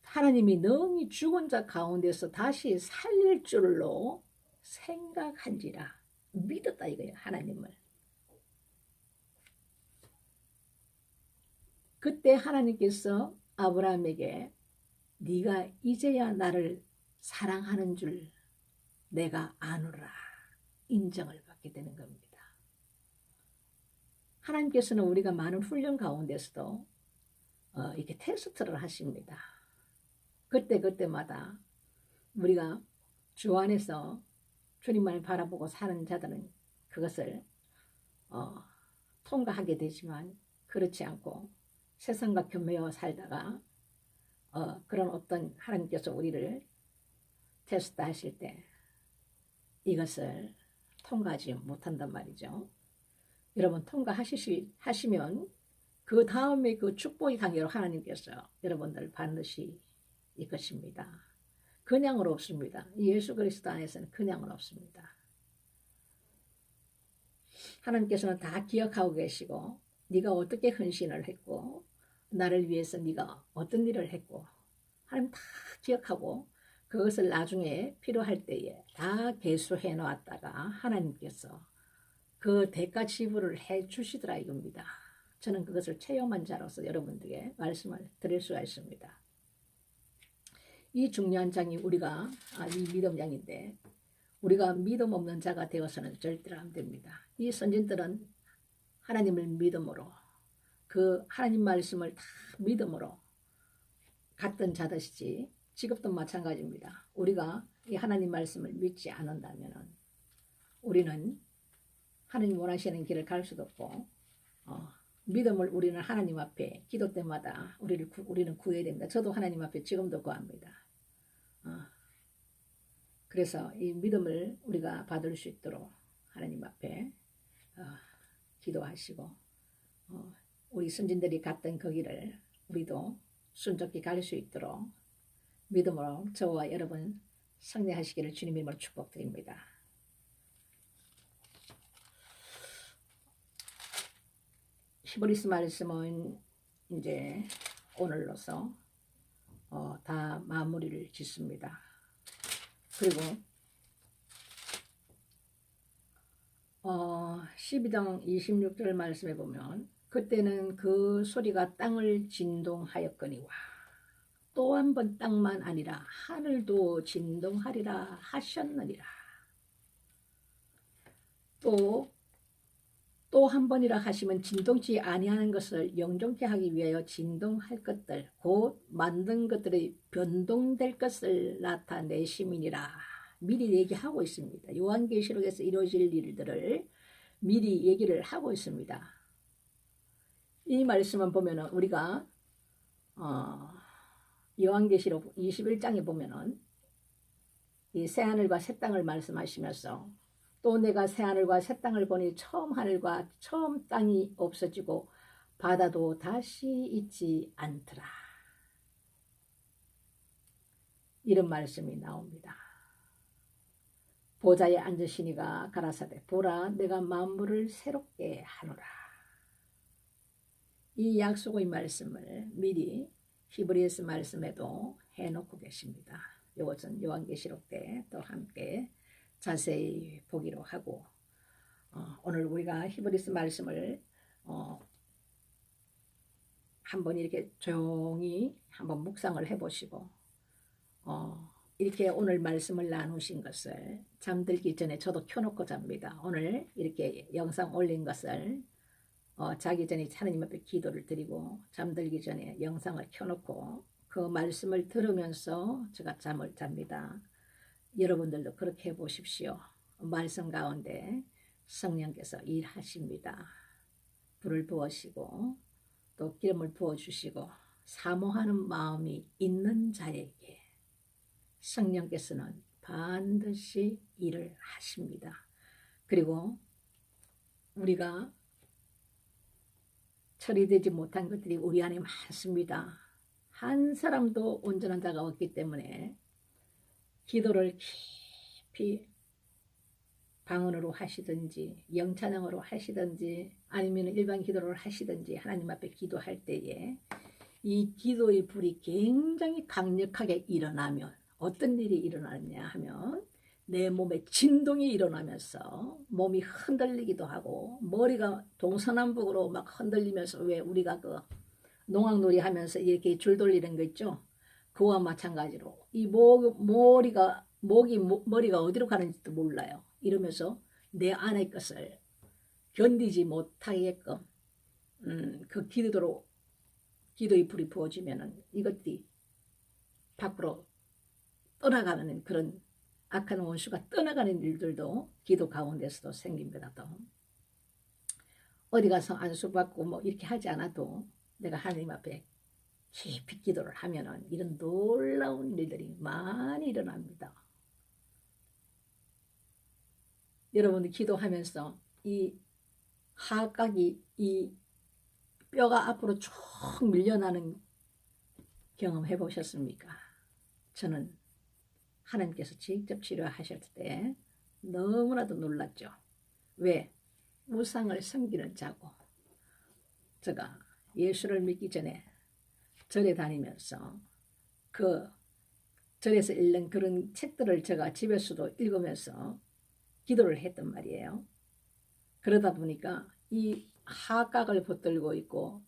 A: 하나님이 능히 죽은 자 가운데서 다시 살릴 줄로 생각한지라. 믿었다 이거예요. 하나님을. 그때 하나님께서 아브라함에게 네가 이제야 나를 사랑하는 줄 내가 아노라 인정을 받게 되는 겁니다. 하나님께서는 우리가 많은 훈련 가운데서도 이렇게 테스트를 하십니다. 그때마다 우리가 주 안에서 주님을 바라보고 사는 자들은 그것을 통과하게 되지만 그렇지 않고 세상과 겸해어 살다가 그런 어떤 하나님께서 우리를 테스트 하실 때 이것을 통과하지 못한단 말이죠. 여러분 통과하시면 그 다음에 그 축복의 관계로 하나님께서 여러분들 반드시 이 것입니다. 그냥은 없습니다. 예수 그리스도 안에서는 그냥은 없습니다. 하나님께서는 다 기억하고 계시고 네가 어떻게 헌신을 했고 나를 위해서 네가 어떤 일을 했고 하나님 다 기억하고 그것을 나중에 필요할 때에 다 계수해 놓았다가 하나님께서 그 대가 지불을 해 주시더라 이겁니다. 저는 그것을 체험한 자로서 여러분들에게 말씀을 드릴 수가 있습니다. 이 중요한 장이 우리가 이 믿음 장인데 우리가 믿음 없는 자가 되어서는 절대로 안 됩니다. 이 선진들은 하나님을 믿음으로 그 하나님 말씀을 다 믿음으로 갔던 자들이지 지금도 마찬가지입니다. 우리가 이 하나님 말씀을 믿지 않는다면 우리는 하나님 원하시는 길을 갈 수도 없고 믿음을 우리는 하나님 앞에 기도 때마다 우리는 구해야 됩니다. 저도 하나님 앞에 지금도 구합니다. 그래서 이 믿음을 우리가 받을 수 있도록 하나님 앞에 기도하시고 우리 선진들이 갔던 그 길을 우리도 순적히 갈 수 있도록 믿음으로 저와 여러분 승리하시기를 주님의 이름으로 축복드립니다. 히브리서 말씀은 이제 오늘로서 다 마무리를 짓습니다. 그리고 12장 26절 말씀에 보면 그때는 그 소리가 땅을 진동하였거니와 또 한 번 땅만 아니라 하늘도 진동하리라 하셨느니라. 또 한 번이라 하시면 진동치 아니하는 것을 영존케 하기 위하여 진동할 것들 곧 만든 것들이 변동될 것을 나타내심이니라. 미리 얘기하고 있습니다. 요한계시록에서 이루어질 일들을 미리 얘기를 하고 있습니다. 이 말씀을 보면은 우리가 요한계시록 21장에 보면은 이 새하늘과 새 땅을 말씀하시면서 또 내가 새하늘과 새 땅을 보니 처음 하늘과 처음 땅이 없어지고 바다도 다시 있지 않더라. 이런 말씀이 나옵니다. 보좌에 앉으시니가 가라사대 보라 내가 만물을 새롭게 하노라. 이 약속의 말씀을 미리 히브리서 말씀에도 해놓고 계십니다. 이것은 요한계시록 때 또 함께 자세히 보기로 하고 오늘 우리가 히브리서 말씀을 한번 이렇게 조용히 한번 묵상을 해보시고 이렇게 오늘 말씀을 나누신 것을 잠들기 전에 저도 켜놓고 잡니다. 오늘 이렇게 영상 올린 것을 자기 전에 하나님 앞에 기도를 드리고 잠들기 전에 영상을 켜놓고 그 말씀을 들으면서 제가 잠을 잡니다. 여러분들도 그렇게 해보십시오. 말씀 가운데 성령께서 일하십니다. 불을 부으시고 또 기름을 부어주시고 사모하는 마음이 있는 자에게 성령께서는 반드시 일을 하십니다. 그리고 우리가 처리되지 못한 것들이 우리 안에 많습니다. 한 사람도 온전한 자가 없기 때문에 기도를 깊이 방언으로 하시든지 영찬양으로 하시든지 아니면 일반 기도를 하시든지 하나님 앞에 기도할 때에 이 기도의 불이 굉장히 강력하게 일어나면 어떤 일이 일어나느냐 하면 내 몸에 진동이 일어나면서 몸이 흔들리기도 하고 머리가 동서남북으로 막 흔들리면서 왜 우리가 그 농악놀이 하면서 이렇게 줄 돌리는 거 있죠? 그와 마찬가지로 이 머리가 어디로 가는지도 몰라요. 이러면서 내 안의 것을 견디지 못하게끔 그 기도의 불이 부어지면은 이것들이 밖으로 떠나가는 그런 악한 원수가 떠나가는 일들도 기도 가운데서도 생깁니다. 또 어디 가서 안수받고 뭐 이렇게 하지 않아도 내가 하나님 앞에 깊이 기도를 하면은 이런 놀라운 일들이 많이 일어납니다. 여러분들 기도하면서 이 하악각이 이 뼈가 앞으로 쭉 밀려나는 경험 해보셨습니까? 저는 하나님께서 직접 치료하실 때 너무나도 놀랐죠. 왜? 우상을 섬기는 자고 제가 예수를 믿기 전에 절에 다니면서 그 절에서 읽는 그런 책들을 제가 집에서도 읽으면서 기도를 했단 말이에요. 그러다 보니까 이 하악각을 붙들고 있고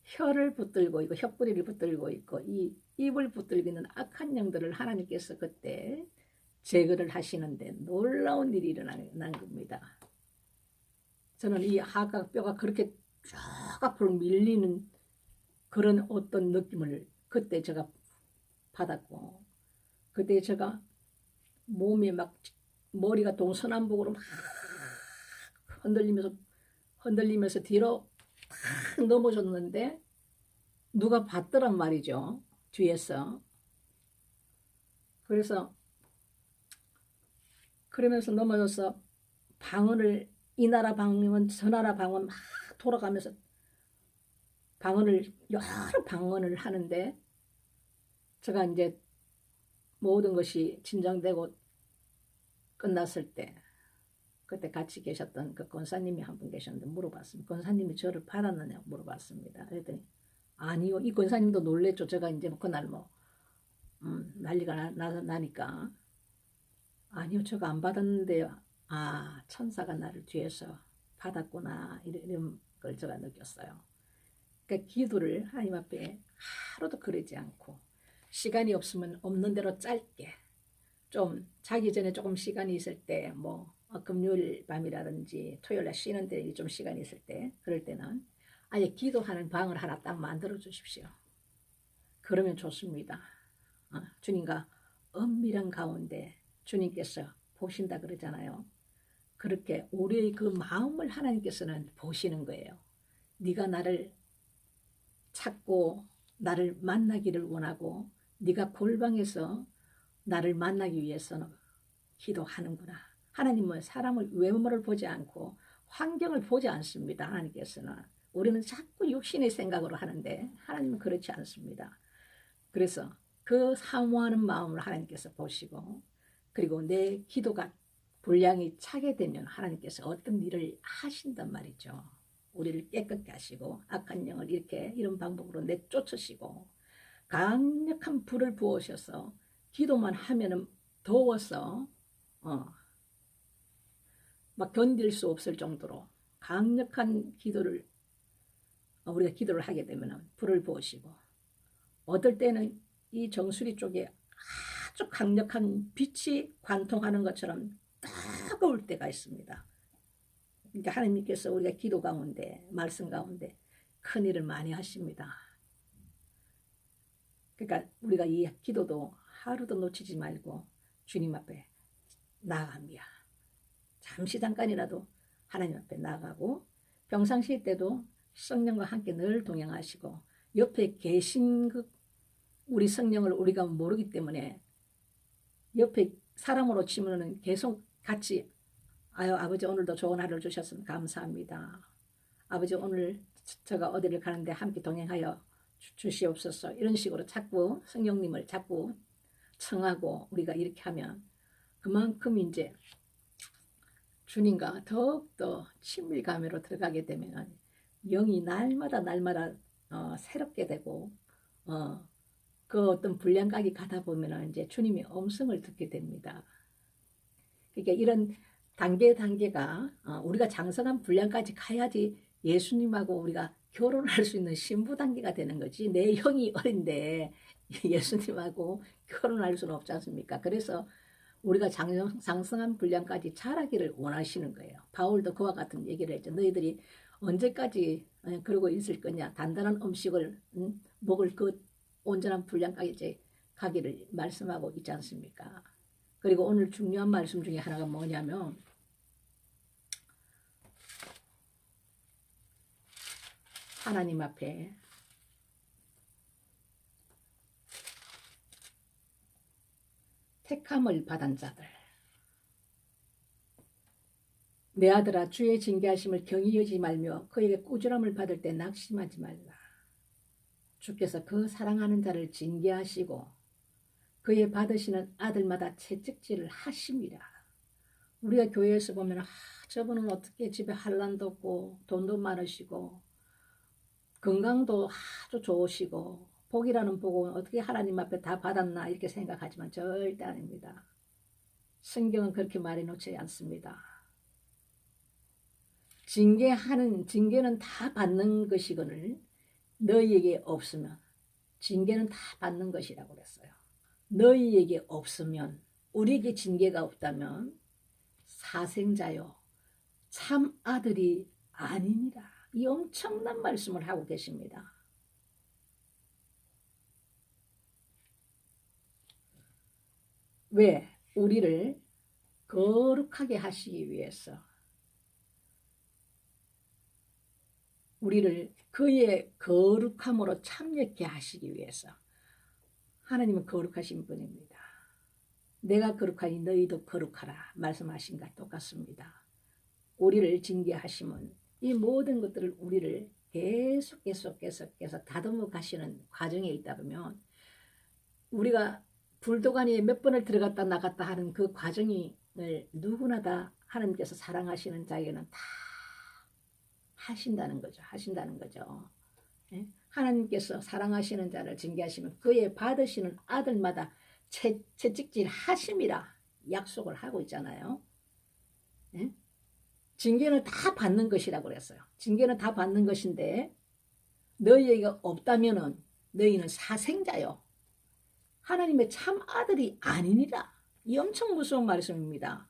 A: 혀를 붙들고 있고 혀뿌리를 붙들고 있고 이 입을 붙들고 있는 악한 영들을 하나님께서 그때 제거를 하시는데 놀라운 일이 일어난 겁니다. 저는 이 하악각 뼈가 그렇게 쭉 앞으로 밀리는 그런 어떤 느낌을 그때 제가 받았고 그때 제가 몸이 막 머리가 동서남북으로 막 흔들리면서 뒤로 탁 넘어졌는데 누가 봤더란 말이죠. 뒤에서. 그러면서 넘어져서 방언을 이 나라 방언 저 나라 방언 막 돌아가면서 여러 방언을 하는데 제가 이제 모든 것이 진정되고 끝났을 때 그때 같이 계셨던 그 권사님이 한 분 계셨는데 물어봤습니다. 권사님이 저를 받았느냐고 물어봤습니다. 그랬더니 아니요. 이 권사님도 놀랬죠. 제가 이제 그날 난리가 나니까 아니요. 제가 안 받았는데요. 아 천사가 나를 뒤에서 받았구나 이런 걸 제가 느꼈어요. 그러니까 기도를 하나님 앞에 하루도 그러지 않고 시간이 없으면 없는 대로 짧게 좀 자기 전에 조금 시간이 있을 때 금요일 밤이라든지 토요일 날 쉬는 데 좀 시간이 있을 때 그럴 때는 아예 기도하는 방을 하나 딱 만들어 주십시오. 그러면 좋습니다. 주님과 은밀한 가운데 주님께서 보신다 그러잖아요. 그렇게 우리의 그 마음을 하나님께서는 보시는 거예요. 네가 나를 찾고 나를 만나기를 원하고 네가 골방에서 나를 만나기 위해서는 기도하는구나. 하나님은 사람을 외모를 보지 않고 환경을 보지 않습니다. 하나님께서는. 우리는 자꾸 육신의 생각으로 하는데 하나님은 그렇지 않습니다. 그래서 그 사모하는 마음을 하나님께서 보시고 그리고 내 기도가 분량이 차게 되면 하나님께서 어떤 일을 하신단 말이죠. 우리를 깨끗게 하시고 악한 영을 이런 방법으로 내쫓으시고 강력한 불을 부으셔서 기도만 하면은 더워서 막 견딜 수 없을 정도로 강력한 기도를 우리가 기도를 하게 되면 불을 부으시고, 어떨 때는 이 정수리 쪽에 아주 강력한 빛이 관통하는 것처럼 따가울 때가 있습니다. 그러니까 하나님께서 우리가 기도 가운데, 말씀 가운데 큰 일을 많이 하십니다. 그러니까 우리가 이 기도도 하루도 놓치지 말고 주님 앞에 나아갑니다. 잠깐이라도 하나님 앞에 나아가고, 평상시 때도 성령과 함께 늘 동행하시고, 옆에 계신 우리 성령을 우리가 모르기 때문에 옆에 사람으로 치면은 계속 같이 아버지 오늘도 좋은 하루를 주셔서 감사합니다. 아버지 오늘 제가 어디를 가는데 함께 동행하여 주시옵소서. 이런 식으로 자꾸 성령님을 자꾸 청하고 우리가 이렇게 하면 그만큼 이제 주님과 더욱더 친밀감으로 들어가게 되면 영이 날마다 새롭게 되고, 그 어떤 분량각이 가다 보면 이제 주님의 음성을 듣게 됩니다. 그러니까 이런 단계가 우리가 장성한 분량까지 가야지 예수님하고 우리가 결혼할 수 있는 신부 단계가 되는 거지. 내 형이 어린데 예수님하고 결혼할 수는 없지 않습니까? 그래서 우리가 장성한 분량까지 자라기를 원하시는 거예요. 바울도 그와 같은 얘기를 했죠. 너희들이 언제까지 그러고 있을 거냐. 단단한 음식을 먹을 그 온전한 분량까지 가기를 말씀하고 있지 않습니까? 그리고 오늘 중요한 말씀 중에 하나가 뭐냐면, 하나님 앞에 택함을 받은 자들, 내 아들아 주의 징계하심을 경히 여기지 말며 그에게 꾸지람을 받을 때 낙심하지 말라. 주께서 그 사랑하는 자를 징계하시고 그의 받으시는 아들마다 채찍질을 하십니다. 우리가 교회에서 보면 저분은 어떻게 집에 한란도 없고 돈도 많으시고 건강도 아주 좋으시고 복이라는 복은 어떻게 하나님 앞에 다 받았나 이렇게 생각하지만 절대 아닙니다. 성경은 그렇게 말해놓지 않습니다. 징계는 다 받는 것이거늘 너희에게 없으면, 징계는 다 받는 것이라고 그랬어요. 너희에게 없으면, 우리에게 징계가 없다면 사생자요 참 아들이 아니니라. 이 엄청난 말씀을 하고 계십니다. 왜? 우리를 거룩하게 하시기 위해서, 우리를 그의 거룩함으로 참여케 하시기 위해서. 하나님은 거룩하신 분입니다. 내가 거룩하니 너희도 거룩하라 말씀하신 것과 똑같습니다. 우리를 징계하시면 이 모든 것들을 우리를 계속해서 다듬어 가시는 과정에 있다 보면, 우리가 불도가니에 몇 번을 들어갔다 나갔다 하는 그 과정을 누구나 다 하나님께서 사랑하시는 자에게는 다 하신다는 거죠. 예? 하나님께서 사랑하시는 자를 징계하시면 그의 받으시는 아들마다 채찍질 하심이라 약속을 하고 있잖아요. 예? 징계는 다 받는 것이라고 그랬어요. 징계는 다 받는 것인데 너희에게 없다면은 너희는 사생자요 하나님의 참 아들이 아니니라. 이 엄청 무서운 말씀입니다.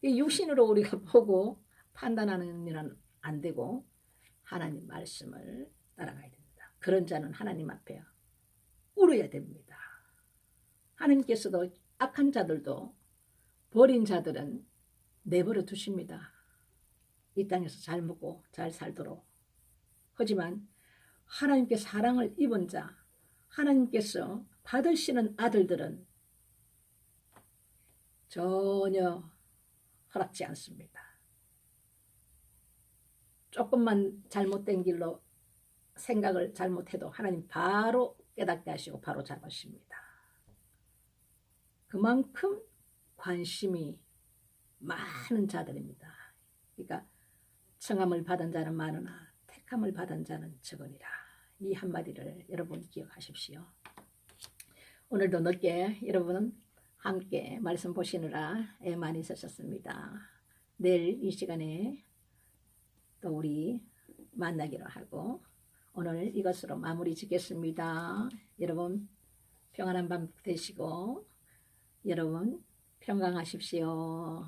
A: 육신으로 우리가 보고 판단하는 일은 안 되고 하나님 말씀을 따라가야 됩니다. 그런 자는 하나님 앞에 울어야 됩니다. 하나님께서도 악한 자들도 버린 자들은 내버려 두십니다. 이 땅에서 잘 먹고 잘 살도록. 하지만 하나님께 사랑을 입은 자, 하나님께서 받으시는 아들들은 전혀 허락지 않습니다. 조금만 잘못된 길로 생각을 잘못해도 하나님 바로 깨닫게 하시고 바로 잡으십니다. 그만큼 관심이 많은 자들입니다. 그러니까 청함을 받은 자는 많으나 택함을 받은 자는 적으니라. 이 한마디를 여러분 기억하십시오. 오늘도 늦게 여러분 함께 말씀 보시느라 애 많이 쓰셨습니다. 내일 이 시간에 또 우리 만나기로 하고 오늘 이것으로 마무리 짓겠습니다. 여러분 평안한 밤 되시고 여러분 평강하십시오.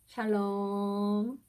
A: 샬롬.